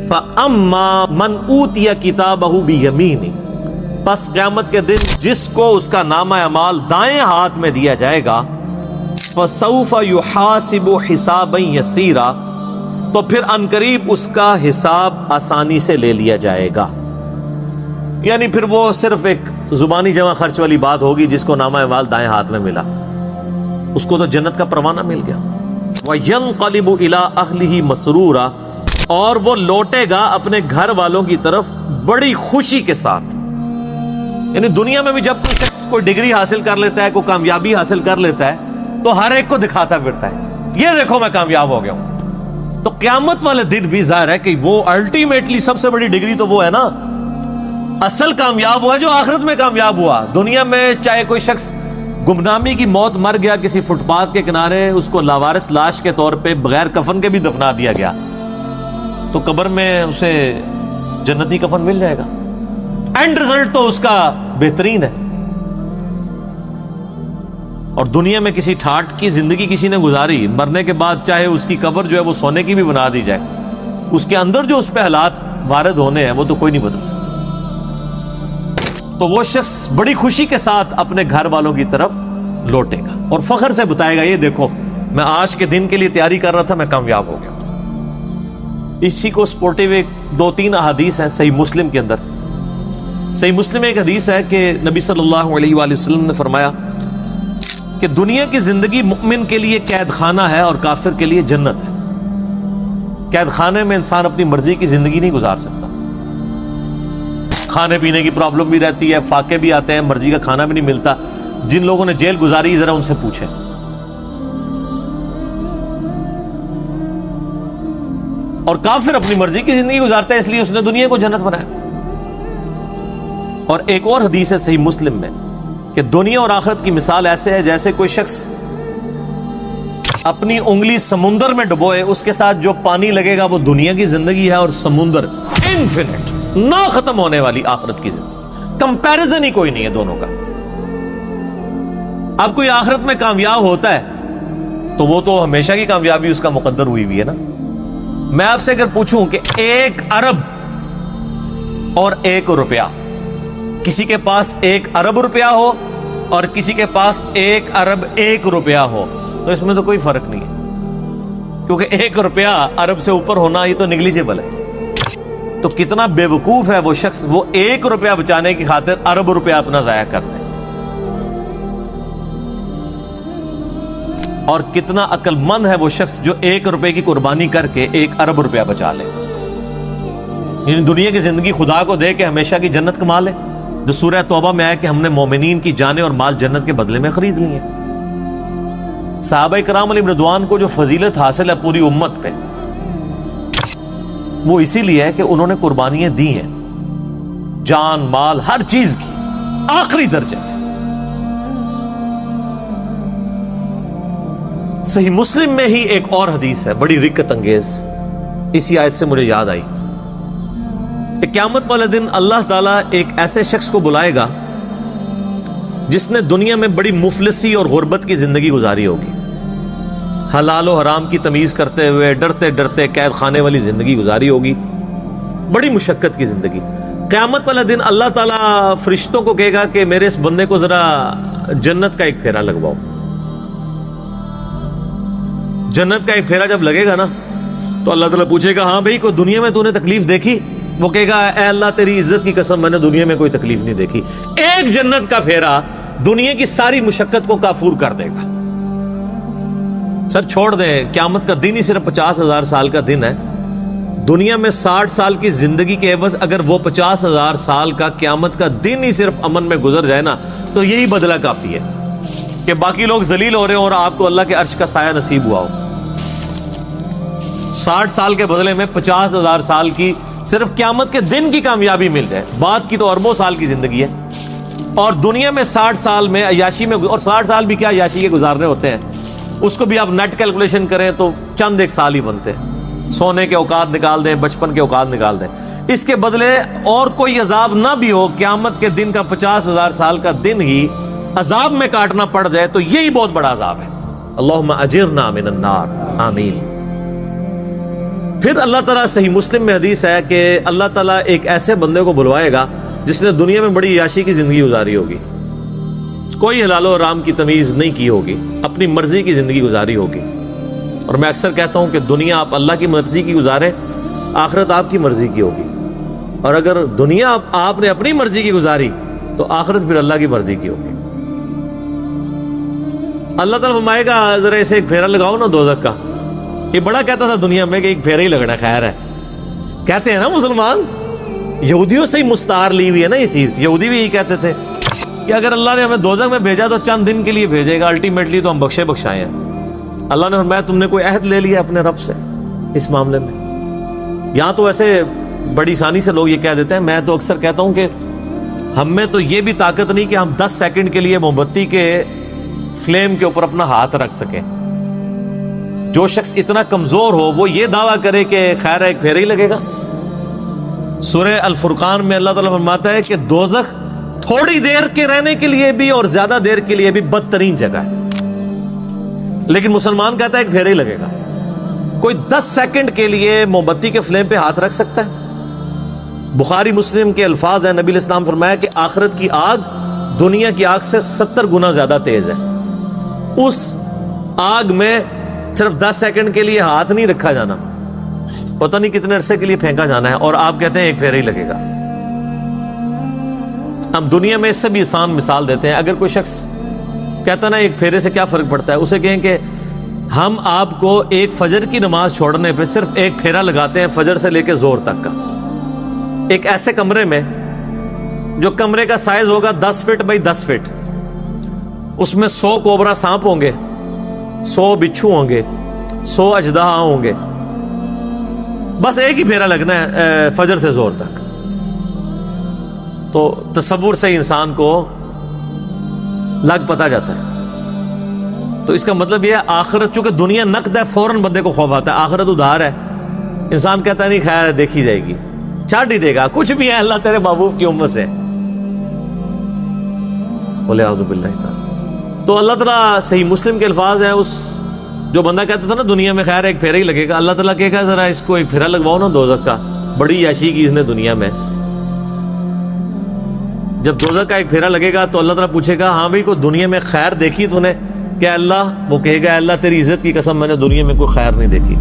فَأَمَّا مَنْ أُوتِيَ كِتَابَهُ بِيَمِينِهِ، پس قیامت کے دن جس کو اس کا نامہ اعمال دائیں ہاتھ میں دیا جائے گا، فَسَوْفَ يُحَاسِبُ حِسَابًا يَسِيرًا، تو پھر عنقریب اس کا حساب آسانی سے لے لیا جائے گا. یعنی پھر وہ صرف ایک زبانی جمع خرچ والی بات ہوگی. جس کو نامہ اعمال دائیں ہاتھ میں ملا اس کو تو جنت کا پروانہ مل گیا. وَيَنْقَلِبُ إِلَىٰ أَهْلِهِ مَسْرُورًا، اور وہ لوٹے گا اپنے گھر والوں کی طرف بڑی خوشی کے ساتھ. یعنی دنیا میں بھی جب کوئی شخص کوئی ڈگری حاصل کر لیتا ہے، کوئی کامیابی حاصل کر لیتا ہے، تو ہر ایک کو دکھاتا پھرتا ہے، یہ دیکھو میں کامیاب ہو گیا ہوں. تو قیامت والے دن بھی ظاہر ہے کہ وہ الٹیمیٹلی سب سے بڑی ڈگری تو وہ ہے نا، اصل کامیاب ہوا جو آخرت میں کامیاب ہوا. دنیا میں چاہے کوئی شخص گمنامی کی موت مر گیا کسی فٹ پاتھ کے کنارے، اس کو لاوارث لاش کے طور پہ بغیر کفن کے بھی دفنا دیا گیا، تو قبر میں اسے جنتی کفن مل جائے گا. اینڈ رزلٹ تو اس کا بہترین ہے. اور دنیا میں کسی ٹھاٹ کی زندگی کسی نے گزاری، مرنے کے بعد چاہے اس کی قبر جو ہے وہ سونے کی بھی بنا دی جائے، اس کے اندر جو اس پہ حالات وارد ہونے ہیں وہ تو کوئی نہیں بدل سکتا. تو وہ شخص بڑی خوشی کے ساتھ اپنے گھر والوں کی طرف لوٹے گا اور فخر سے بتائے گا، یہ دیکھو میں آج کے دن کے لیے تیاری کر رہا تھا، میں کامیاب ہو گیا. اسی کو سپورٹیو ایک 2-3 احادیث ہیں صحیح مسلم کے اندر. صحیح مسلم میں ایک حدیث ہے کہ نبی صلی اللہ علیہ وآلہ وسلم نے فرمایا کہ دنیا کی زندگی مومن کے لیے قید خانہ ہے اور کافر کے لیے جنت ہے. قید خانے میں انسان اپنی مرضی کی زندگی نہیں گزار سکتا، کھانے پینے کی پرابلم بھی رہتی ہے، فاقے بھی آتے ہیں، مرضی کا کھانا بھی نہیں ملتا. جن لوگوں نے جیل گزاری ذرا ان سے پوچھیں. اور کافر اپنی مرضی کی زندگی گزارتا ہے، اس لیے اس نے دنیا کو جنت بنایا. اور ایک اور حدیث ہے صحیح مسلم میں کہ دنیا اور آخرت کی مثال ایسے ہے جیسے کوئی شخص اپنی انگلی سمندر میں ڈبوئے، اس کے ساتھ جو پانی لگے گا وہ دنیا کی زندگی ہے، اور سمندر انفینٹ نہ ختم ہونے والی آخرت کی زندگی. کمپیریزن ہی کوئی نہیں ہے دونوں کا. اب کوئی آخرت میں کامیاب ہوتا ہے تو وہ تو ہمیشہ کی کامیابی اس کا مقدر ہوئی بھی ہے نا. میں آپ سے اگر پوچھوں کہ 1 ارب اور 1 روپیہ، کسی کے پاس 1 ارب روپیہ ہو اور کسی کے پاس 1 ارب 1 روپیہ ہو، تو اس میں تو کوئی فرق نہیں ہے، کیونکہ 1 روپیہ ارب سے اوپر ہونا یہ تو نیگلیجیبل ہے. تو کتنا بے وقوف ہے وہ شخص، وہ 1 روپیہ بچانے کی خاطر ارب روپیہ اپنا ضائع کرتے ہیں. اور کتنا عقل مند ہے وہ شخص جو 1 روپے کی قربانی کر کے 1 ارب روپیہ بچا لے. یعنی دنیا کی زندگی خدا کو دے کے ہمیشہ کی جنت کما لے، جو سورہ توبہ میں آیا کہ ہم نے مومنین کی جانیں اور مال جنت کے بدلے میں خرید لی ہیں. صحابہ کرام علیہم رضوان کو جو فضیلت حاصل ہے پوری امت پہ، وہ اسی لیے ہے کہ انہوں نے قربانیاں دی ہیں، جان مال ہر چیز کی آخری درجے. صحیح مسلم میں ہی ایک اور حدیث ہے بڑی رکت انگیز، اسی آیت سے مجھے یاد آئی کہ قیامت والے دن اللہ تعالیٰ ایک ایسے شخص کو بلائے گا جس نے دنیا میں بڑی مفلسی اور غربت کی زندگی گزاری ہوگی، حلال و حرام کی تمیز کرتے ہوئے ڈرتے ڈرتے قید خانے والی زندگی گزاری ہوگی، بڑی مشقت کی زندگی. قیامت والا دن اللہ تعالیٰ فرشتوں کو کہے گا کہ میرے اس بندے کو ذرا جنت کا ایک پھیرا لگواؤ. جنت کا ایک پھیرا جب لگے گا نا تو اللہ تعالیٰ پوچھے گا ہاں بھائی کوئی دنیا میں تو نے تکلیف دیکھی؟ وہ کہے گا اے اللہ تیری عزت کی قسم میں نے دنیا میں کوئی تکلیف نہیں دیکھی. ایک جنت کا پھیرا دنیا کی ساری مشقت کو کافور کر دے گا. سر چھوڑ دیں، قیامت کا دن ہی صرف 50,000 سال کا دن ہے. دنیا میں 60 سال کی زندگی کے عوض اگر وہ 50,000 سال کا قیامت کا دن ہی صرف امن میں گزر جائے نا تو یہی بدلہ کافی ہے کہ باقی لوگ ذلیل ہو رہے ہوں اور آپ کو اللہ کے عرش کا سایہ نصیب ہوا ہو. 60 سال کے بدلے میں 50,000 سال کی صرف قیامت کے دن کی کامیابی مل جائے. بعد کی تو اربوں سال کی زندگی ہے. اور دنیا میں 60 سال میں عیاشی میں، اور 60 سال بھی کیا عیاشی کے گزارنے ہوتے ہیں، اس کو بھی آپ نیٹ کیلکولیشن کریں تو چند ایک سال ہی بنتے ہیں. سونے کے اوقات نکال دیں، بچپن کے اوقات نکال دیں. اس کے بدلے اور کوئی عذاب نہ بھی ہو، قیامت کے دن کا 50,000 سال کا دن ہی عذاب میں کاٹنا پڑ جائے تو یہی بہت بڑا عذاب ہے. اللہم اجرنا من النار، آمین. پھر اللہ تعالیٰ، صحیح مسلم میں حدیث ہے کہ اللہ تعالیٰ ایک ایسے بندے کو بلوائے گا جس نے دنیا میں بڑی عیاشی کی زندگی گزاری ہوگی، کوئی حلال و حرام کی تمیز نہیں کی ہوگی، اپنی مرضی کی زندگی گزاری ہوگی. اور میں اکثر کہتا ہوں کہ دنیا آپ اللہ کی مرضی کی گزاریں، آخرت آپ کی مرضی کی ہوگی. اور اگر دنیا آپ نے اپنی مرضی کی گزاری تو آخرت پھر اللہ کی مرضی کی ہوگی. اللہ تعالیٰ فرمائے گا ذرا اسے ایک پھیرا لگاؤ نا دوزخ کا. یہ بڑا کہتا تھا دنیا میں کہ ایک پھیرا ہی لگنا خیر ہے. کہتے ہیں نا مسلمان، یہودیوں سے ہی مستعار لی ہوئی ہے نا یہ چیز. یہودی بھی یہی کہتے تھے کہ اگر اللہ نے ہمیں دوزخ میں بھیجا تو چند دن کے لیے بھیجے گا، الٹیمیٹلی تو ہم بخشے بخشائے ہیں. اللہ نے فرمایا تم نے کوئی عہد لے لیا اپنے رب سے اس معاملے میں؟ یہاں تو ایسے بڑی آسانی سے لوگ یہ کہہ دیتے ہیں. میں تو اکثر کہتا ہوں کہ ہم میں تو یہ بھی طاقت نہیں کہ ہم 10 سیکنڈ کے لیے موم بتی کے فلیم کے اوپر اپنا ہاتھ رکھ سکیں. جو شخص اتنا کمزور ہو وہ یہ دعویٰ کرے کہ خیر ایک پھیرا ہی لگے گا. سورہ الفرقان میں اللہ تعالیٰ فرماتا ہے کہ دوزخ تھوڑی دیر کے رہنے کے لیے بھی اور زیادہ دیر کے لیے بھی بدترین جگہ ہے، لیکن مسلمان کہتا ہے ایک پھیرا ہی لگے گا. کوئی 10 سیکنڈ کے لیے موم بتی کے فلیم پہ ہاتھ رکھ سکتا ہے؟ بخاری مسلم کے الفاظ ہیں، نبی علیہ السلام فرمایا کہ آخرت کی آگ دنیا کی آگ سے 70 گنا زیادہ تیز ہے. اس آگ میں صرف 10 سیکنڈ کے لیے ہاتھ نہیں رکھا جانا، پتہ نہیں کتنے عرصے کے لیے پھینکا جانا ہے، اور آپ کہتے ہیں ایک پھیرا ہی لگے گا. ہم دنیا میں اس سے بھی آسان مثال دیتے ہیں. اگر کوئی شخص کہتا نا ایک پھیرے سے کیا فرق پڑتا ہے، اسے کہیں کہ ہم آپ کو ایک فجر کی نماز چھوڑنے پہ صرف ایک پھیرا لگاتے ہیں فجر سے لے کے زور تک کا، ایک ایسے کمرے میں جو کمرے کا سائز ہوگا 10 فٹ بائی 10 فٹ، اس میں 100 کوبرا سانپ ہوں گے، 100 بچھو ہوں گے، 100 اژدہا ہوں گے، بس ایک ہی پھیرا لگنا ہے فجر سے زور تک. تو تصور سے انسان کو لگ پتا جاتا ہے. تو اس کا مطلب یہ ہے آخرت چونکہ دنیا نقد ہے فوراً بندے کو خوف آتا ہے، آخرت ادھار ہے. انسان کہتا ہے نہیں خیر ہے دیکھی جائے گی، چھاٹ ہی دے گا، کچھ بھی ہے اللہ تیرے محبوب کی امت سے. بولے اعوذ باللہ تعالی. تو اللہ تعالیٰ، صحیح مسلم کے الفاظ ہیں، اس جو بندہ کہتا تھا نا دنیا میں خیر ایک پھیرا ہی لگے گا، اللہ تعالیٰ کہے گا ذرا اس کو ایک پھیرا لگواؤ نا دوزخ کا. بڑی عیاشی کی اس نے دنیا میں. جب دوزخ کا ایک پھیرا لگے گا تو اللہ تعالیٰ پوچھے گا ہاں بھائی کوئی دنیا میں خیر دیکھی تو نے؟ کیا اللہ؟ وہ کہے گا اللہ تیری عزت کی قسم میں نے دنیا میں کوئی خیر نہیں دیکھی.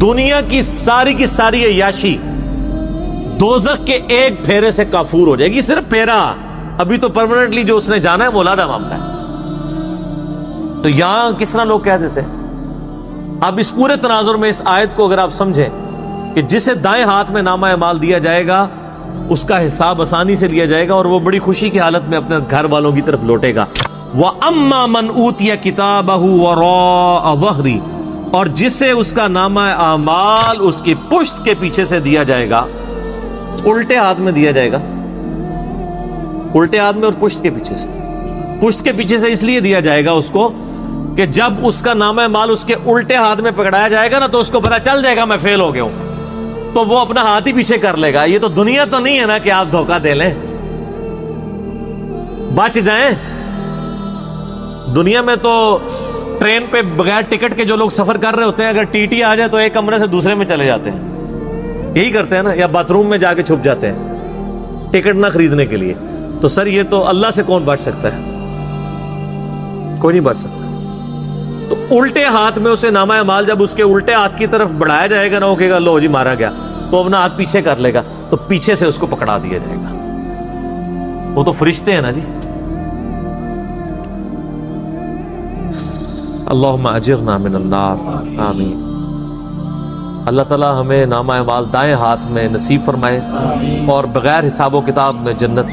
دنیا کی ساری عیاشی دوزخ کے ایک پھیرے سے کافور ہو جائے گی. صرف پھیرا، ابھی تو پرماننٹلی جو اس نے جانا ہے وہ علیحدہ معاملہ ہے. تو یہاں کس طرح لوگ کہہ دیتے ہیں. اب اس پورے تناظر میں اس آیت کو اگر آپ سمجھیں کہ جسے دائیں ہاتھ میں نامہ اعمال دیا جائے گا اس کا حساب آسانی سے لیا جائے گا اور وہ بڑی خوشی کی حالت میں اپنے گھر والوں کی طرف لوٹے گا. وَأَمَّا مَنْ أُوتِيَ كِتَابَهُ وَرَاءَ ظَهْرِهِ، اور جسے اس کا نامہ اعمال اس کی پشت کے پیچھے سے دیا جائے گا، الٹے ہاتھ میں دیا جائے گا، الٹے ہاتھ میں اور پشت کے پیچھے سے. پشت کے پیچھے سے اس لیے دیا جائے گا اس کو کہ جب اس کا نامہ اعمال اس کے الٹے ہاتھ میں پکڑایا جائے گا نا تو اس کو پتہ چل جائے گا میں فیل ہو گیا ہوں، تو وہ اپنا ہاتھ ہی پیچھے کر لے گا. یہ تو دنیا تو نہیں ہے نا کہ آپ دھوکہ دے لیں بچ جائیں. دنیا میں تو ٹرین پہ بغیر ٹکٹ کے جو لوگ سفر کر رہے ہوتے ہیں اگر ٹی ٹی آ جائے تو ایک کمرے سے دوسرے میں چلے جاتے ہیں، یہی کرتے ہیں نا، یا باتھ روم میں جا کے چھپ جاتے ہیں ٹکٹ نہ خریدنے کے لیے. تو سر یہ تو اللہ سے کون بچ سکتا ہے؟ کوئی نہیں بچ سکتا. تو الٹے ہاتھ میں اسے نامہ اعمال جب اس کے الٹے ہاتھ کی طرف بڑھایا جائے گا نا، وہ کہے گا لو جی مارا گیا، تو اپنا ہاتھ پیچھے کر لے گا تو پیچھے سے اس کو پکڑا دیا جائے گا. وہ تو فرشتے ہیں نا جی. اللہم اجرنا من النار، آمین. اللہ تعالیٰ ہمیں نامہ اعمال دائیں ہاتھ میں نصیب فرمائے اور بغیر حساب و کتاب میں جنت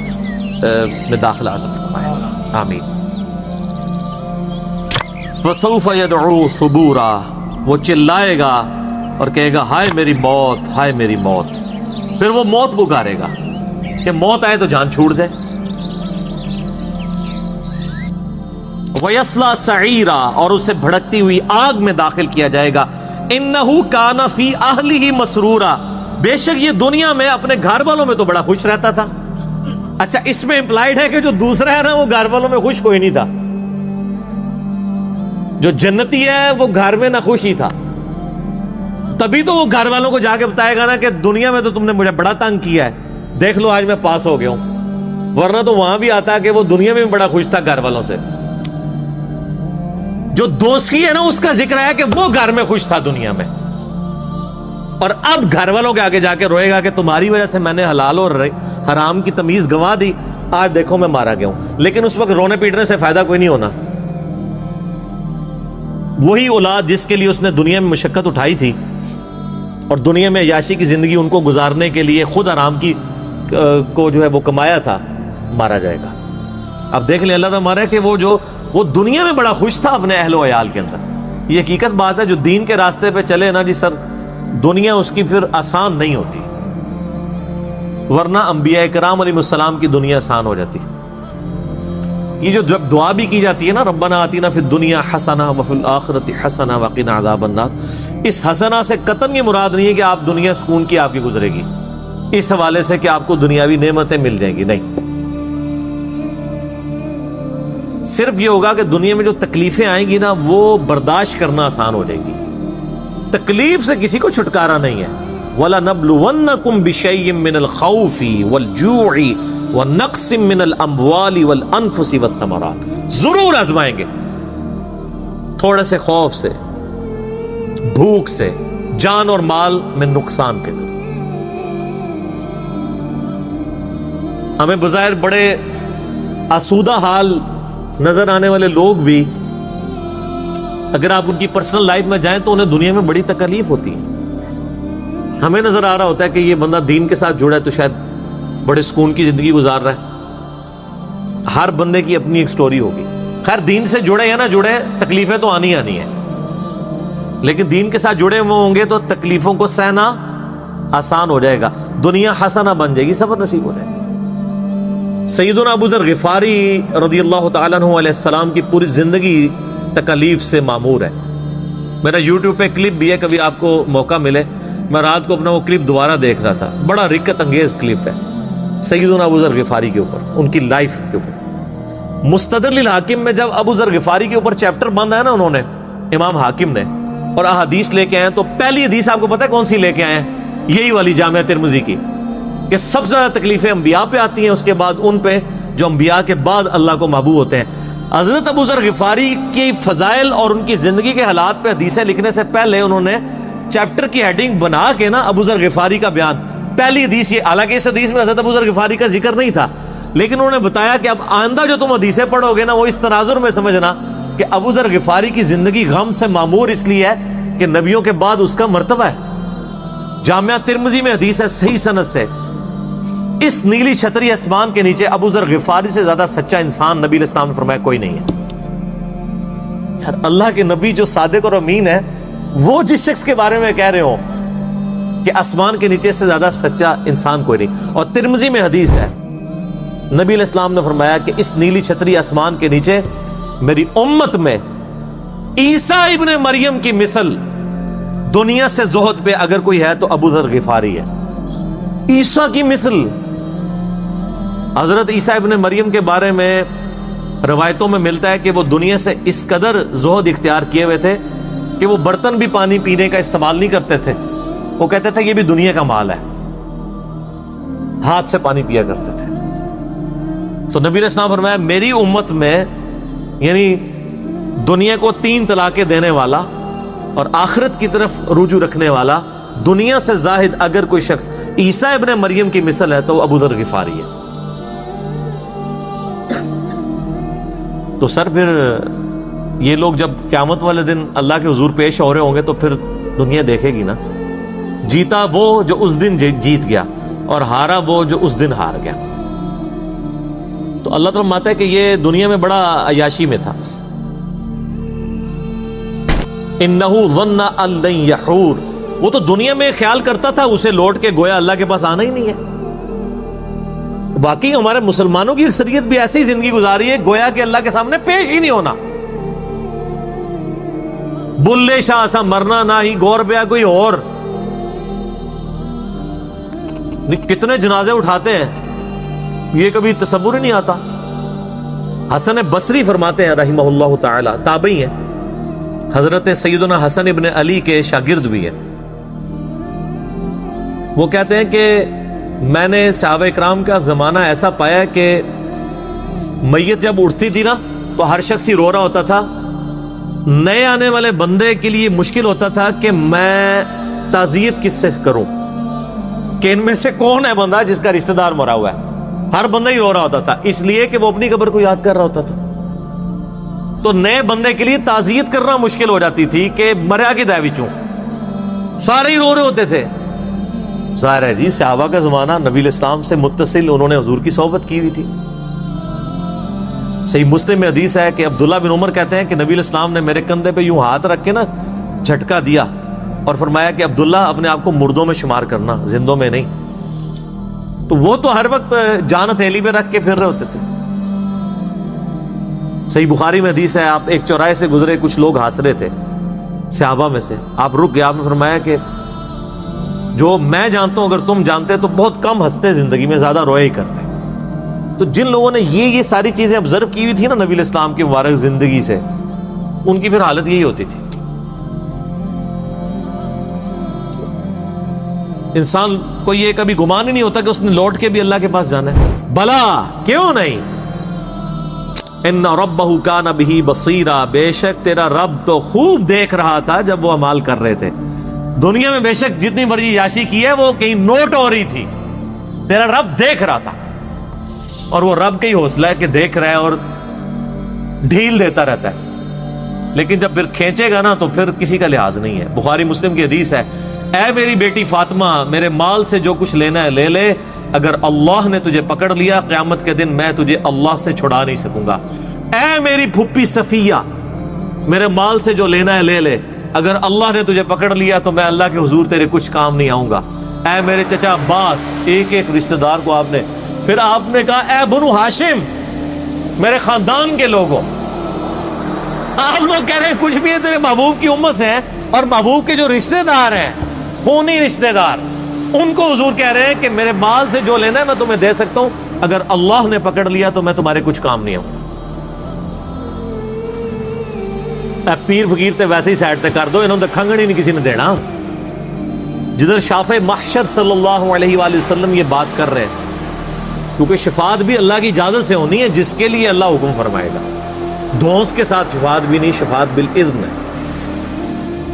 میں داخلہ عطا فرمائے، آمین. فَسَوْفَ يَدْعُو ثُبُورًا، وہ چلائے گا اور کہے گا ہائے میری موت، ہائے میری موت. پھر وہ موت پکارے گا کہ موت آئے تو جان چھوٹ جائے. وَيَصْلَىٰ سَعِيرًا، اور اسے بھڑکتی ہوئی آگ میں داخل کیا جائے گا. إِنَّهُ كَانَ فِي أَهْلِهِ مَسْرُورًا، بے شک یہ دنیا میں اپنے گھر والوں میں تو بڑا خوش رہتا تھا. اچھا اس میں امپلائڈ ہے کہ جو دوسرا ہے نا وہ گھر والوں میں خوش کوئی نہیں تھا. جو جنتی ہے وہ گھر میں نہ خوش ہی تھا. تبھی تو وہ گھر والوں کو جا کے بتائے گا نا کہ دنیا میں تو تم نے مجھے بڑا تنگ کیا ہے، دیکھ لو آج میں پاس ہو گیا ہوں. ورنہ تو وہاں بھی آتا ہے کہ وہ دنیا میں بھی بڑا خوش تھا گھر والوں سے. جو دوستی ہے نا اس کا ذکر ہے کہ وہ گھر میں خوش تھا دنیا میں، اور اب گھر والوں کے آگے جا کے روئے گا کہ تمہاری وجہ سے میں نے حلال اور حرام کی تمیز گنوا دی، آج دیکھو میں مارا گیا ہوں. لیکن اس وقت رونے پیٹنے سے فائدہ کوئی نہیں ہونا. وہی اولاد جس کے لیے اس نے دنیا میں مشقت اٹھائی تھی اور دنیا میں عیاشی کی زندگی ان کو گزارنے کے لیے خود حرام کی کو جو ہے وہ کمایا تھا، مارا جائے گا. اب دیکھ لیں اللہ تعالیٰ مارا ہے کہ وہ دنیا میں بڑا خوش تھا اپنے اہل و عیال کے اندر. یہ حقیقت بات ہے، جو دین کے راستے پہ چلے نا جی سر، دنیا اس کی پھر آسان نہیں ہوتی، ورنہ انبیاء کرام علیہ السلام کی دنیا آسان ہو جاتی. یہ جو جب دعا بھی کی جاتی ہے نا، ربنا آتینا فی الدنیا حسنہ وفی الآخرۃ حسنہ وقنا عذاب النار، اس حسنہ سے قطعاً یہ مراد نہیں ہے کہ آپ دنیا سکون کی آپ کی گزرے گی اس حوالے سے کہ آپ کو دنیاوی نعمتیں مل جائیں گی، نہیں. صرف یہ ہوگا کہ دنیا میں جو تکلیفیں آئیں گی نا وہ برداشت کرنا آسان ہو جائے گی. تکلیف سے کسی کو چھٹکارا نہیں ہے. وَلَنَبْلُوَنَّكُمْ بِشَيْءٍ مِّنَ الْخَوْفِ وَالْجُوعِ وَنَقْصٍ مِّنَ الْأَمْوَالِ وَالْأَنفُسِ وَالثَّمَرَاتِ، ضرور آزمائیں گے تھوڑے سے خوف سے، بھوک سے، جان اور مال میں نقصان کے ذریعے. ہمیں بظاہر بڑے آسودہ حال نظر آنے والے لوگ بھی اگر آپ ان کی پرسنل لائف میں جائیں تو انہیں دنیا میں بڑی تکلیف ہوتی ہے. ہمیں نظر آ رہا ہوتا ہے کہ یہ بندہ دین کے ساتھ جڑا ہے تو شاید بڑے سکون کی زندگی گزار رہا ہے. ہر بندے کی اپنی ایک سٹوری ہوگی. خیر دین سے جڑے یا نہ جڑے تکلیفیں تو آنی آنی ہیں، لیکن دین کے ساتھ جڑے ہوئے ہوں گے تو تکلیفوں کو سہنا آسان ہو جائے گا، دنیا حسنہ بن جائے گی، صبر نصیب ہو جائے گا. سیدنا ابو ذر غفاری رضی اللہ تعالیٰ عنہ علیہ السلام کی پوری زندگی تکلیف سے معمور ہے. میرا یوٹیوب پہ کلپ بھی ہے، کبھی آپ کو موقع ملے. میں رات کو اپنا وہ کلپ دوبارہ دیکھ رہا تھا، بڑا رکت انگیز کلپ ہے سیدنا ابو ذر غفاری کے اوپر، ان کی لائف کے اوپر. مستدرک الحاکم میں جب ابو ذر غفاری کے اوپر چیپٹر باندھا ہے نا انہوں نے، امام حاکم نے، اور احادیث لے کے آئے تو پہلی حدیث آپ کو پتہ ہے کون سی لے کے آئے ہیں؟ یہی والی جامعہ ترمذی کی، کہ سب سے زیادہ تکلیفیں انبیاء پہ آتی ہیں، اس کے بعد ان پہ جو انبیاء کے بعد اللہ کو محبوب ہوتے ہیں. حضرت ابو ذر غفاری کی فضائل اور ان کی زندگی کے حالات پہ حدیثیں لکھنے سے پہلے انہوں نے چیپٹر کی ہیڈنگ بنا کے نا ابو ذر غفاری کا بیان، پہلی حدیث یہ، حالانکہ اس حدیث میں حضرت ابو ذر غفاری کا ذکر نہیں تھا، لیکن انہوں نے بتایا کہ اب آئندہ جو تم حدیثیں پڑھو گے نا وہ اس تناظر میں سمجھنا کہ ابو ذر غفاری کی زندگی غم سے معمور اس لیے ہے کہ نبیوں کے بعد اس کا مرتبہ ہے. جامعہ ترمذی میں حدیث ہے صحیح سند سے، اس نیلی چھتری آسمان کے نیچے ابو ذر غفاری سے زیادہ سچا انسان نبی علیہ السلام نے فرمایا کوئی نہیں ہے. یار اللہ کے نبی جو صادق اور امین ہے، وہ جس شخص کے بارے میں کہہ رہے ہو کہ آسمان کے نیچے سے زیادہ سچا انسان کوئی نہیں. اور ترمذی میں حدیث ہے، نبی علیہ السلام نے فرمایا کہ اس نیلی چھتری آسمان کے نیچے میری امت میں عیسیٰ ابن مریم کی مثل دنیا سے زہد پہ اگر کوئی ہے تو ابو ذر غفاری ہے. عیسیٰ کی مثل. حضرت عیسیٰ ابن مریم کے بارے میں روایتوں میں ملتا ہے کہ وہ دنیا سے اس قدر زہد اختیار کیے ہوئے تھے کہ وہ برتن بھی پانی پینے کا استعمال نہیں کرتے تھے. وہ کہتے تھے یہ بھی دنیا کا مال ہے، ہاتھ سے پانی پیا کرتے تھے. تو نبی علیہ السلام فرمایا میری امت میں یعنی دنیا کو 3 طلاقیں دینے والا اور آخرت کی طرف رجوع رکھنے والا، دنیا سے زاہد اگر کوئی شخص عیسیٰ ابن مریم کی مثل ہے تو ابو ذر غفاری ہے. تو سر پھر یہ لوگ جب قیامت والے دن اللہ کے حضور پیش ہو رہے ہوں گے تو پھر دنیا دیکھے گی نا، جیتا وہ جو اس دن جیت گیا اور ہارا وہ جو اس دن ہار گیا. تو اللہ تعالیٰ فرماتا ہے کہ یہ دنیا میں بڑا عیاشی میں تھا. انہ ظن ان لن یحور، وہ تو دنیا میں خیال کرتا تھا اسے لوٹ کے گویا اللہ کے پاس آنا ہی نہیں ہے. باقی ہمارے مسلمانوں کی اکثریت بھی ایسی زندگی گزاری ہے گویا کہ اللہ کے سامنے پیش ہی نہیں ہونا. بلے شاہ سا مرنا نہ ہی گور پہ کوئی اور. کتنے جنازے اٹھاتے ہیں یہ کبھی تصور ہی نہیں آتا. حسن بصری فرماتے ہیں رحمہ اللہ تعالی، تابعی ہیں، حضرت سیدنا حسن ابن علی کے شاگرد بھی ہیں. وہ کہتے ہیں کہ میں نے صحابہ اکرام کا زمانہ ایسا پایا کہ میت جب اٹھتی تھی نا تو ہر شخص ہی رو رہا ہوتا تھا. نئے آنے والے بندے کے لیے مشکل ہوتا تھا کہ میں تعزیت کس سے کروں, کہ ان میں سے کون ہے بندہ جس کا رشتہ دار مرا ہوا ہے. ہر بندہ ہی رو رہا ہوتا تھا, اس لیے کہ وہ اپنی قبر کو یاد کر رہا ہوتا تھا. تو نئے بندے کے لیے تعزیت کرنا مشکل ہو جاتی تھی کہ مریا کی دے وچوں, سارے ہی رو رہے ہوتے تھے. ظاہر ہے جی صحابہ کا زمانہ نبی الاسلام سے متصل, انہوں نے حضور کی صحبت کی ہوئی تھی. صحیح مسلم میں حدیث ہے کہ عبداللہ بن عمر کہتے ہیں کہ نبی الاسلام نے میرے کندھے پہ یوں ہاتھ رکھ کے نا جھٹکا دیا اور فرمایا کہ عبداللہ اپنے آپ کو مردوں میں شمار کرنا, زندوں میں نہیں. تو وہ تو ہر وقت جان ہتھیلی پہ رکھ کے پھر رہے ہوتے تھے. صحیح بخاری میں حدیث ہے, آپ ایک چوراہے سے گزرے, کچھ لوگ ہنس رہے تھے صحابہ میں سے, آپ رک گئے, آپ نے فرمایا کہ جو میں جانتا ہوں اگر تم جانتے تو بہت کم ہنستے زندگی میں, زیادہ روئے ہی کرتے. تو جن لوگوں نے یہ ساری چیزیں آبزرو کی ہوئی تھی نا نبی علیہ السلام کی مبارک زندگی سے, ان کی پھر حالت یہی ہوتی تھی. انسان کو یہ کبھی گمان ہی نہیں ہوتا کہ اس نے لوٹ کے بھی اللہ کے پاس جانا ہے. بلا کیوں نہیں, ان ربہ کان بہ بصیرا, بے شک تیرا رب تو خوب دیکھ رہا تھا جب وہ اعمال کر رہے تھے. دنیا میں بے شک جتنی مرضی یاشی کی ہے وہ کہیں نوٹ ہو رہی تھی, تیرا رب دیکھ رہا تھا. اور وہ رب کا ہی حوصلہ ہے کہ دیکھ رہا ہے اور ڈھیل دیتا رہتا ہے, لیکن جب پھر کھینچے گا نا تو پھر کسی کا لحاظ نہیں ہے. بخاری مسلم کی حدیث ہے, اے میری بیٹی فاطمہ, میرے مال سے جو کچھ لینا ہے لے لے, اگر اللہ نے تجھے پکڑ لیا قیامت کے دن میں تجھے اللہ سے چھڑا نہیں سکوں گا. اے میری پھپھی صفیہ, میرے مال سے جو لینا ہے لے لے, اگر اللہ نے تجھے پکڑ لیا تو میں اللہ کے حضور تیرے کچھ کام نہیں آؤں گا. اے میرے چچا عباس, ایک ایک رشتہ دار کو آپ نے, پھر آپ نے کہا اے بنو ہاشم, میرے خاندان کے لوگوں. آپ لوگ کہہ رہے ہیں کچھ بھی ہے تیرے محبوب کی امت سے ہیں, اور محبوب کے جو رشتہ دار ہیں خونی رشتہ دار, ان کو حضور کہہ رہے ہیں کہ میرے مال سے جو لینا ہے میں تمہیں دے سکتا ہوں, اگر اللہ نے پکڑ لیا تو میں تمہارے کچھ کام نہیں آؤں. پیر فقیر تے ویسے ہی سائڈ تے کر دو, انہوں نے کھنگڑ ہی نہیں کسی نے دینا. جدھر شافع محشر صلی اللہ علیہ وآلہ وسلم یہ بات کر رہے ہیں, کیونکہ شفاعت بھی اللہ کی اجازت سے ہونی ہے جس کے لیے اللہ حکم فرمائے گا. دھونس کے ساتھ شفاعت بھی نہیں, شفاعت بالاذن ہے.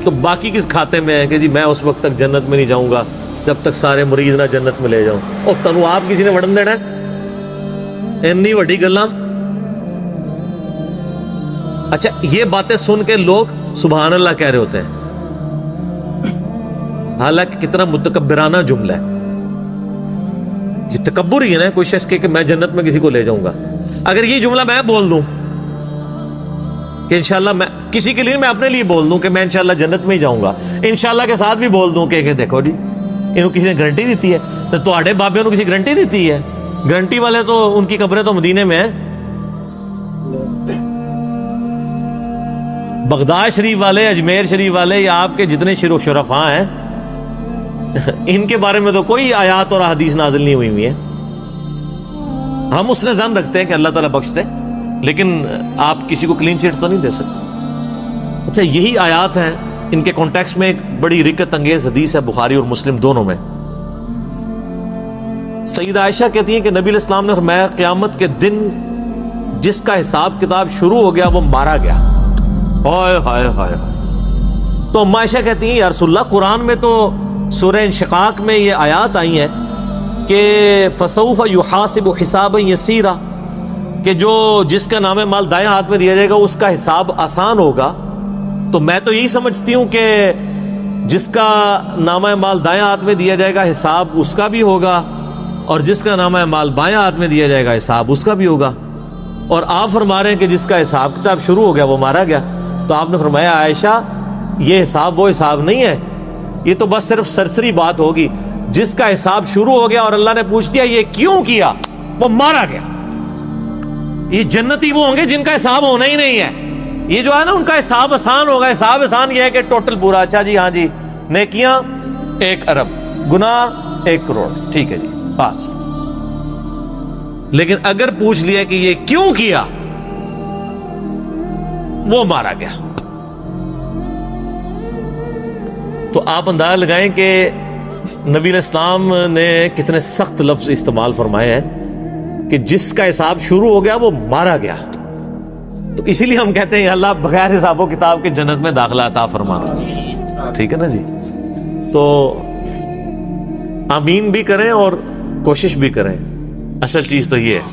تو باقی کس کھاتے میں ہے کہ جی میں اس وقت تک جنت میں نہیں جاؤں گا جب تک سارے مریض نہ جنت میں لے جاؤں. اور تنو آپ کسی نے وڑن دینا ہے اتنی وڈی گلاں. اچھا یہ باتیں سن کے لوگ سبحان اللہ کہہ رہے ہوتے ہیں, حالانکہ کتنا متکبرانہ جملہ ہے. یہ تکبر ہی ہے نا کوئی شخص کہ میں جنت میں کسی کو لے جاؤں گا. اگر یہ جملہ میں بول دوں کہ انشاءاللہ, میں کسی کے لیے, میں اپنے لیے بول دوں کہ میں انشاءاللہ جنت میں ہی جاؤں گا, انشاءاللہ کے ساتھ بھی بول دوں کہ دیکھو جی انہوں کسی نے گارنٹی دیتی ہے, تو تواڈے بابے انہوں کسی گارنٹی دیتی ہے. گارنٹی والے تو ان کی قبریں تو مدینے میں ہیں. بغداد شریف والے, اجمیر شریف والے, یا آپ کے جتنے شرفاء ہیں ان کے بارے میں تو کوئی آیات اور احادیث نازل نہیں ہوئی ہوئی ہے. ہم اس نے ظن رکھتے ہیں کہ اللہ تعالیٰ بخشتے, لیکن آپ کسی کو کلین چٹ تو نہیں دے سکتے. اچھا یہی آیات ہیں, ان کے کانٹیکسٹ میں ایک بڑی رکت انگیز حدیث ہے بخاری اور مسلم دونوں میں. سیدہ عائشہ کہتی ہیں کہ نبی علیہ السلام نے فرمایا قیامت کے دن جس کا حساب کتاب شروع ہو گیا وہ مارا گیا. ہائے ہائے ہائے. تو ام عائشہ کہتی ہیں یا رسول اللہ, قرآن میں تو سورہ انشقاق میں یہ آیات آئی ہیں کہ فسوف یحاسب حسابا یسیرا, کہ جو جس کا نام مال دائیں ہاتھ میں دیا جائے گا اس کا حساب آسان ہوگا. تو میں تو یہی سمجھتی ہوں کہ جس کا نامہ مال دائیں ہاتھ میں دیا جائے گا حساب اس کا بھی ہوگا, اور جس کا نامہ مال بائیں ہاتھ میں دیا جائے گا حساب اس کا بھی ہوگا. اور آپ فرما رہے ہیں کہ جس کا حساب کتاب شروع ہو گیا وہ مارا گیا. تو آپ نے فرمایا عائشہ یہ حساب وہ حساب نہیں ہے, یہ تو بس صرف سرسری بات ہوگی. جس کا حساب شروع ہو گیا اور اللہ نے پوچھ دیا یہ کیوں کیا, وہ مارا گیا. یہ جنتی وہ ہوں گے جن کا حساب ہونا ہی نہیں ہے. یہ جو ہے نا ان کا حساب آسان ہوگا. حساب آسان یہ ہے کہ ٹوٹل پورا, اچھا جی ہاں جی نیکیاں 1 ارب, گناہ 1 کروڑ, ٹھیک ہے جی بس. لیکن اگر پوچھ لیا کہ یہ کیوں کیا, وہ مارا گیا. تو آپ اندازہ لگائیں کہ نبی علیہ السلام نے کتنے سخت لفظ استعمال فرمائے ہیں کہ جس کا حساب شروع ہو گیا وہ مارا گیا. تو اسی لیے ہم کہتے ہیں اللہ بغیر حساب و کتاب کے جنت میں داخلہ عطا فرمانا. ٹھیک ہے نا جی. تو آمین بھی کریں اور کوشش بھی کریں. اصل چیز تو یہ ہے.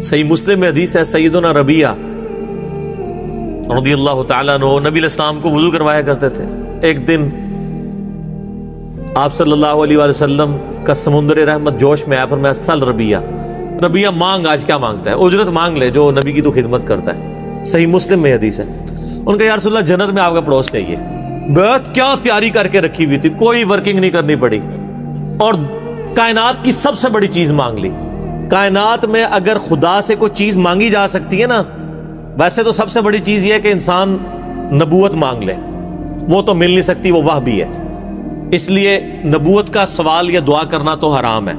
صحیح مسلم میں حدیث ہے سیدنا ربیعہ رضی اللہ تعالیٰ عنہ نبی علیہ السلام کو وضو کروایا کرتے تھے. ایک دن آپ صلی اللہ علیہ وآلہ وسلم کا سمندر رحمت جوش میں آیا. فرمایا سل ربیعہ، ربیعہ مانگ، آج کیا مانگتا ہے؟ اجرت مانگ لے جو نبی کی تو خدمت کرتا ہے. صحیح مسلم میں حدیث ہے. ان کا یا رسول اللہ جنت میں آپ کا پڑوس چاہیے. بہت کیا تیاری کر کے رکھی ہوئی تھی، کوئی ورکنگ نہیں کرنی پڑی اور کائنات کی سب سے بڑی چیز مانگ لی. کائنات میں اگر خدا سے کوئی چیز مانگی جا سکتی ہے نا، ویسے تو سب سے بڑی چیز یہ ہے کہ انسان نبوت مانگ لے. وہ تو مل نہیں سکتی، وہ وحی ہے. اس لیے نبوت کا سوال یا دعا کرنا تو حرام ہے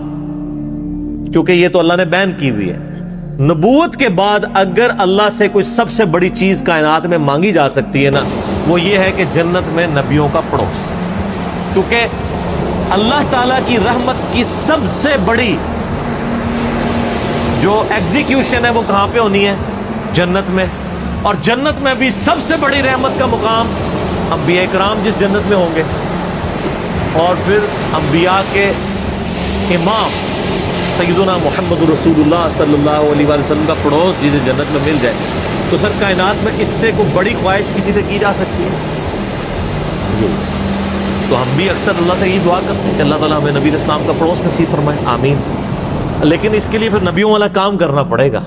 کیونکہ یہ تو اللہ نے بین کی ہوئی ہے. نبوت کے بعد اگر اللہ سے کوئی سب سے بڑی چیز کائنات میں مانگی جا سکتی ہے نا، وہ یہ ہے کہ جنت میں نبیوں کا پڑوس. کیونکہ اللہ تعالیٰ کی رحمت کی سب سے بڑی جو ایگزیکیوشن ہے وہ کہاں پہ ہونی ہے؟ جنت میں. اور جنت میں بھی سب سے بڑی رحمت کا مقام انبیاء کرام جس جنت میں ہوں گے، اور پھر انبیاء کے امام سیدنا محمد رسول اللہ صلی اللہ علیہ وآلہ وسلم کا پڑوس جسے جنت میں مل جائے تو سر کائنات میں اس سے کوئی بڑی خواہش کسی سے کی جا سکتی ہے؟ تو ہم بھی اکثر اللہ سے یہ دعا کرتے ہیں کہ اللہ تعالیٰ ہمیں نبی الاسلام کا پڑوس نصیب فرمائے. آمین. لیکن اس کے لیے پھر نبیوں والا کام کرنا پڑے گا.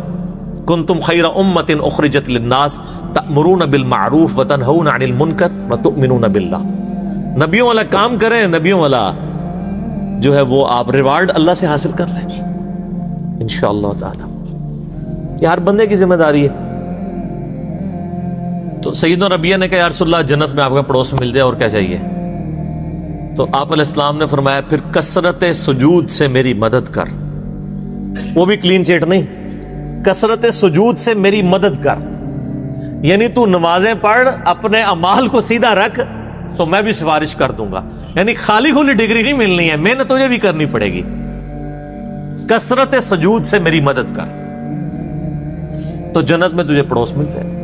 کنتم خیر امت اخرجت للناس تأمرون بالمعروف وتنہون عن المنکر وتؤمنون باللہ. نبیوں والا کام کریں. نبیوں والا جو ہے وہ آپ ریوارڈ اللہ سے حاصل کر لیں انشاءاللہ تعالی. یہ ہر بندے کی ذمہ داری ہے. تو سیدنا ربیعہ نے کہا یا رسول اللہ جنت میں آپ کا پڑوس مل جائے اور کیا چاہیے؟ تو آپ علیہ السلام نے فرمایا پھر کثرت سجود سے میری مدد کر. وہ بھی کلین چیٹ نہیں، کثرت سجود سے میری مدد کر. یعنی تو نمازیں پڑھ، اپنے اعمال کو سیدھا رکھ تو میں بھی سفارش کر دوں گا. یعنی خالی کھلی ڈگری نہیں ملنی ہے، محنت تجھے بھی کرنی پڑے گی. کثرت سجود سے میری مدد کر تو جنت میں تجھے پڑوس مل جائے.